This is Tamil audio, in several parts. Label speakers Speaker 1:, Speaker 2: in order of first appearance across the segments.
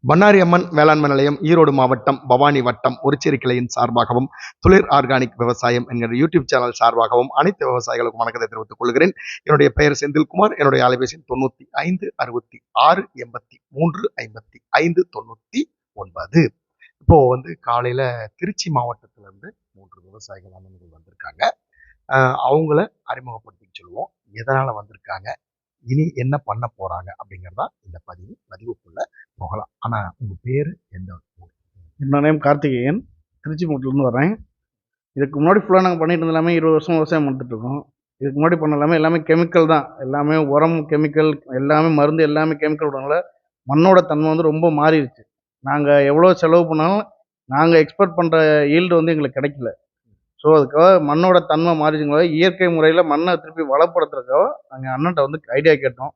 Speaker 1: பண்ணாரி அம்மன் வேளாண்மை நிலையம் ஈரோடு மாவட்டம் பவானி வட்டம் ஒருச்சேரி கிளையின் சார்பாகவும் துளிர் ஆர்கானிக் விவசாயம் என்கிற யூடியூப் சேனல் சார்பாகவும் அனைத்து விவசாயிகளுக்கும் வணக்கத்தை தெரிவித்துக் கொள்கிறேன். என்னுடைய பெயர் செந்தில்குமார். என்னுடைய அலைபேசி 956686559599. இப்போ காலையில திருச்சி மாவட்டத்துல இருந்து 3 விவசாயிகள் அண்ணன்கள் வந்திருக்காங்க. அவங்கள அறிமுகப்படுத்தி சொல்லுவோம். எதனால வந்திருக்காங்க, இனி என்ன பண்ண போறாங்க அப்படிங்கிறதா இந்த பதிவுக்குள்ள போகலாம். ஆனா உங்க பேரு எந்த ஊர்?
Speaker 2: என்னோட நேம் கார்த்திகேயன். திருச்சி மூட்டிலேருந்து வரேன். இதுக்கு முன்னாடி ஃபுல்லாக நாங்கள் பண்ணிட்டு இருந்த எல்லாமே 20 வருஷம் விவசாயம் பண்ணிட்டு இருக்கோம். இதுக்கு முன்னாடி பண்ண எல்லாமே கெமிக்கல் தான். எல்லாமே உரம் கெமிக்கல், எல்லாமே மருந்து, எல்லாமே கெமிக்கல் விடுறதுனால மண்ணோட தன்மை ரொம்ப மாறிடுச்சு. நாங்கள் எவ்வளோ செலவு பண்ணாலும் நாங்கள் எக்ஸ்பெக்ட் பண்ணுற ஈல்டு எங்களுக்கு கிடைக்கல. ஸோ அதுக்காக மண்ணோட தன்மை மாறிச்சுங்களா, இயற்கை முறையில் மண்ணை திருப்பி வளப்படுத்துறதுக்காக நாங்கள் அண்ணன்ட்ட ஐடியா கேட்டோம்.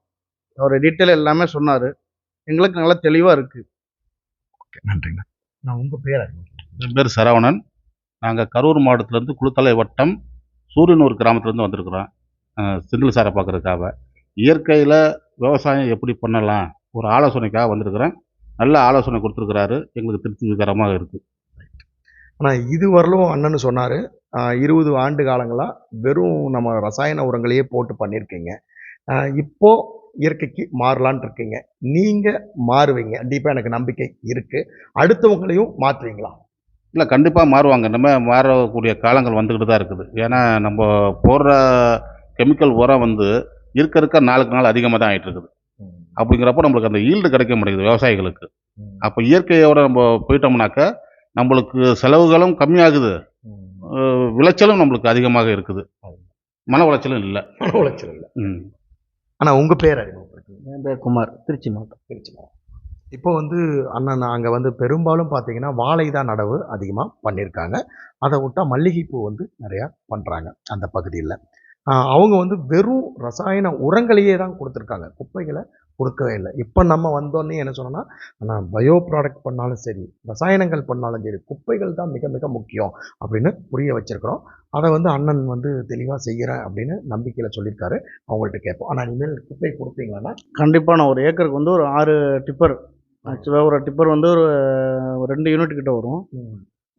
Speaker 2: அவர் டீட்டெயில் எல்லாமே சொன்னார். எங்களுக்கு நல்லா தெளிவாக இருக்குது.
Speaker 1: ஓகே, நன்றிங்க. நான் உங்கள் பேர்?
Speaker 3: என் பேர் சரவணன். நாங்கள் கரூர் மாவட்டத்திலேருந்து குளுத்தலை வட்டம் சூரியனூர் கிராமத்துலேருந்து வந்திருக்கிறோம். செந்தில் சாரை பார்க்குறதுக்காக இயற்கையில் விவசாயம் எப்படி பண்ணலாம் ஒரு ஆலோசனைக்காக வந்திருக்கிறேன். நல்ல ஆலோசனை கொடுத்துருக்கிறாரு. எங்களுக்கு திருப்திகரமாக இருக்குது.
Speaker 1: ஆனால் இதுவரையிலும் அண்ணன் சொன்னார், 20 ஆண்டு காலங்களாக வெறும் நம்ம ரசாயன உரங்களையே போட்டு பண்ணியிருக்கீங்க. இப்போ இயற்கைக்கு மாறலான் இருக்கீங்க. நீங்கள் மாறுவீங்க, கண்டிப்பாக எனக்கு நம்பிக்கை இருக்குது. அடுத்தவங்களையும் மாற்றுவீங்களா?
Speaker 3: இல்லை, கண்டிப்பாக மாறுவாங்க. நம்ம மாறக்கூடிய காலங்கள் வந்துக்கிட்டு தான் இருக்குது. ஏன்னா நம்ம போடுற கெமிக்கல் உரம் இருக்க நாளுக்கு நாள் அதிகமாக தான் ஆகிட்டு இருக்குது. அப்படிங்கிறப்போ நம்மளுக்கு அந்த ஈல்டு கிடைக்க மாட்டேங்குது விவசாயிகளுக்கு. அப்போ இயற்கையோடு நம்ம போயிட்டோம்னாக்கா நம்மளுக்கு செலவுகளும் கம்மியாகுது, விளைச்சலும் நம்மளுக்கு அதிகமாக இருக்குது. மன உளைச்சலும் இல்லை.
Speaker 1: ஆனால் உங்கள் பேர்?
Speaker 2: என் பேர் குமார். திருச்சி மாவட்டம்.
Speaker 1: இப்போ அண்ணன் அங்கே பெரும்பாலும் பார்த்தீங்கன்னா வாழை தான் நடவு அதிகமாக பண்ணியிருக்காங்க. அதை விட்டால் மல்லிகைப்பூ நிறையா பண்ணுறாங்க அந்த பகுதியில். அவங்க வெறும் ரசாயன உரங்களையே தான் கொடுத்துருக்காங்க, குப்பைகளை கொடுக்கவே இல்லை. இப்போ நம்ம வந்தோடனே என்ன சொன்னோன்னா, ஆனால் பயோ ப்ராடக்ட் பண்ணாலும் சரி, ரசாயனங்கள் பண்ணாலும் சரி, குப்பைகள் தான் மிக மிக முக்கியம் அப்படின்னு புரிய வச்சிருக்கிறோம். அதை அண்ணன் தெளிவாக செய்கிறேன் அப்படின்னு நம்பிக்கையில் சொல்லியிருக்காரு. அவங்கள்ட்ட கேட்போம். ஆனால் இனிமேல் குப்பை கொடுத்தீங்களான்னா
Speaker 2: கண்டிப்பாக நான் ஒரு ஏக்கருக்கு ஒரு 6 டிப்பர், ஆக்சுவலாக ஒரு டிப்பர் ஒரு 2 யூனிட் கிட்ட வரும்.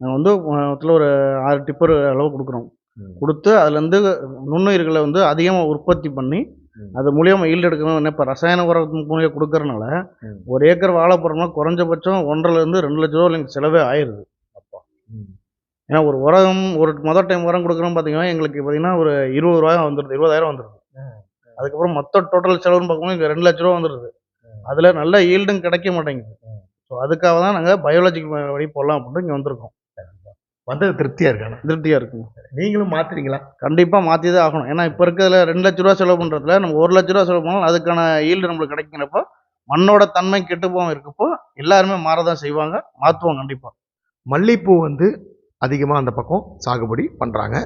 Speaker 2: நாங்கள் மொத்தத்தில் ஒரு 6 டிப்பர் அளவு கொடுக்குறோம். கொடுத்து அதுலேருந்து நுண்ணுயிர்களை அதிகமாக உற்பத்தி பண்ணி அது மூலியமாக ஈல்டு எடுக்கணும். இப்போ ரசாயன உரம் மூலியம் கொடுக்கறனால ஒரு ஏக்கர் வாழை போகிறோம்னா குறைஞ்சபட்சம் 1.5 2 லட்ச ரூபா எங்களுக்கு செலவே ஆயிடுது. அப்போ ஏன்னா ஒரு உரம் மொதல் டைம் உரம் கொடுக்குறோம் பார்த்தீங்கன்னா எங்களுக்கு பார்த்தீங்கன்னா ஒரு 20 ரூபாய் வந்துடுது, 20,000 வந்துடுது. அதுக்கப்புறம் மொத்த டோட்டல் செலவுன்னு பார்க்கும்போது இங்கே 2 லட்ச ரூபா வந்துடுது. அதில் நல்ல ஈல்டும் கிடைக்க மாட்டேங்குது. ஸோ அதுக்காக தான் நாங்கள் பயாலஜிக்கல் வழி போடலாம் அப்படின்னு இங்கே வந்திருக்கோம்.
Speaker 1: திருப்தியாக இருக்காங்க?
Speaker 2: திருப்தியாக இருக்குங்க.
Speaker 1: நீங்களும் மாற்றுறீங்களா?
Speaker 2: கண்டிப்பாக மாற்றி தான் ஆகணும். ஏன்னா இப்போ இருக்கிறதுல 2 லட்ச ரூபா செலவு பண்ணுறதுல நம்ம 1 லட்ச ரூபா செலவு பண்ணாலும் அதுக்கான ஈல்டு நம்மளுக்கு கிடைக்கிறப்போ மண்ணோட தன்மை கெட்டு போகாமல் இருக்கப்போ எல்லாருமே மாறதான் செய்வாங்க, மாற்றுவோம் கண்டிப்பாக.
Speaker 1: மல்லிகைப்பூ அதிகமாக அந்த பக்கம் சாகுபடி பண்ணுறாங்க.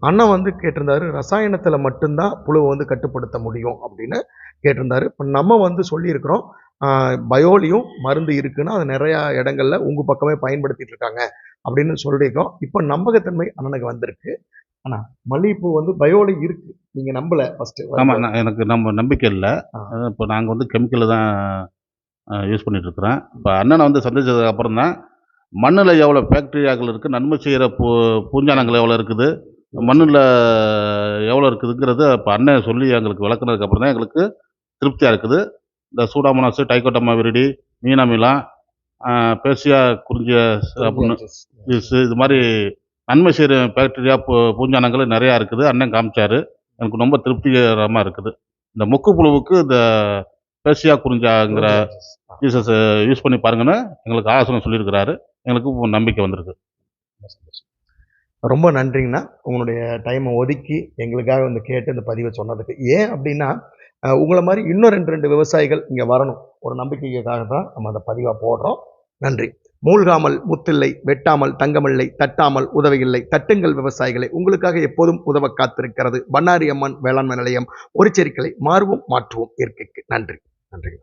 Speaker 1: அண்ணன் கேட்டிருந்தாரு, ரசாயனத்தில் மட்டும்தான் புழுவை கட்டுப்படுத்த முடியும் அப்படின்னு கேட்டிருந்தாரு. இப்போ நம்ம சொல்லியிருக்கிறோம், பயோலியும் மருந்து இருக்குன்னா அது நிறையா இடங்கள்ல உங்கள் பக்கமே பயன்படுத்திட்டு இருக்காங்க அப்படின்னு சொல்லியிருக்கோம். இப்போ நம்பகத்தன்மை அண்ணனுக்கு வந்திருக்கு. ஆனால் மல்லிகைப்பூ பயோலி இருக்கு, நீங்கள் நம்பலை ஃபஸ்ட்டு?
Speaker 3: ஆமாம், எனக்கு நம்பிக்கை இல்லை. இப்போ நாங்கள் கெமிக்கல் தான் யூஸ் பண்ணிட்டு இருக்கிறோம். இப்போ அண்ணனை சந்திச்சதுக்கு அப்புறம் தான் மண்ணில் எவ்வளோ பாக்டீரியாக்கள் இருக்குது, நன்மை செய்கிற பூஞ்சானங்கள் எவ்வளோ இருக்குது, மண்ணில் எவ்வளோ இருக்குதுங்கிறது இப்போ அண்ணன் சொல்லி எங்களுக்கு விளக்குனதுக்கப்புறம் தான் எங்களுக்கு திருப்தியாக இருக்குது. இந்த சூடாமோனாஸ், டைகோடர்மா விரிடி, மீனாமிலம், பேசியா குறிஞ்சிய அப்படின்னு இது மாதிரி நன்மை செய்கிற பாக்டீரியா பூஞ்சானங்கள் நிறையா இருக்குது. அண்ணன் காமிச்சார், எனக்கு ரொம்ப திருப்திகரமாக இருக்குது. இந்த மொக்கு புழுவுக்கு இந்த பேசியா குறிஞ்சாங்கிற ஜீசஸ் யூஸ் பண்ணி பாருங்கன்னு எங்களுக்கு ஆலோசனை சொல்லியிருக்கிறாரு. எங்களுக்கு நம்பிக்கை வந்திருக்கு.
Speaker 1: ரொம்ப நன்றிங்கண்ணா, உங்களுடைய டைமை ஒதுக்கி எங்களுக்காக கேட்டு இந்த பதிவை சொன்னதுக்கு. ஏன் அப்படின்னா, உங்களை மாதிரி இன்னும் 2 விவசாயிகள் இங்கே வரணும் ஒரு நம்பிக்கைக்காக தான் நம்ம அந்த பதிவாக போடுறோம். நன்றி. மூழ்காமல் முத்தில்லை, வெட்டாமல் தங்கமில்லை, தட்டாமல் உதவியில்லை, தட்டுங்கள் விவசாயிகளை, உங்களுக்காக எப்போதும் உதவ காத்திருக்கிறது பண்ணாரி அம்மன் வேளாண்மை நிலையம் ஒருச்சேரி கிளை. மாறுவோம், மாற்றுவோம் இயற்கைக்கு. நன்றி. நன்றி.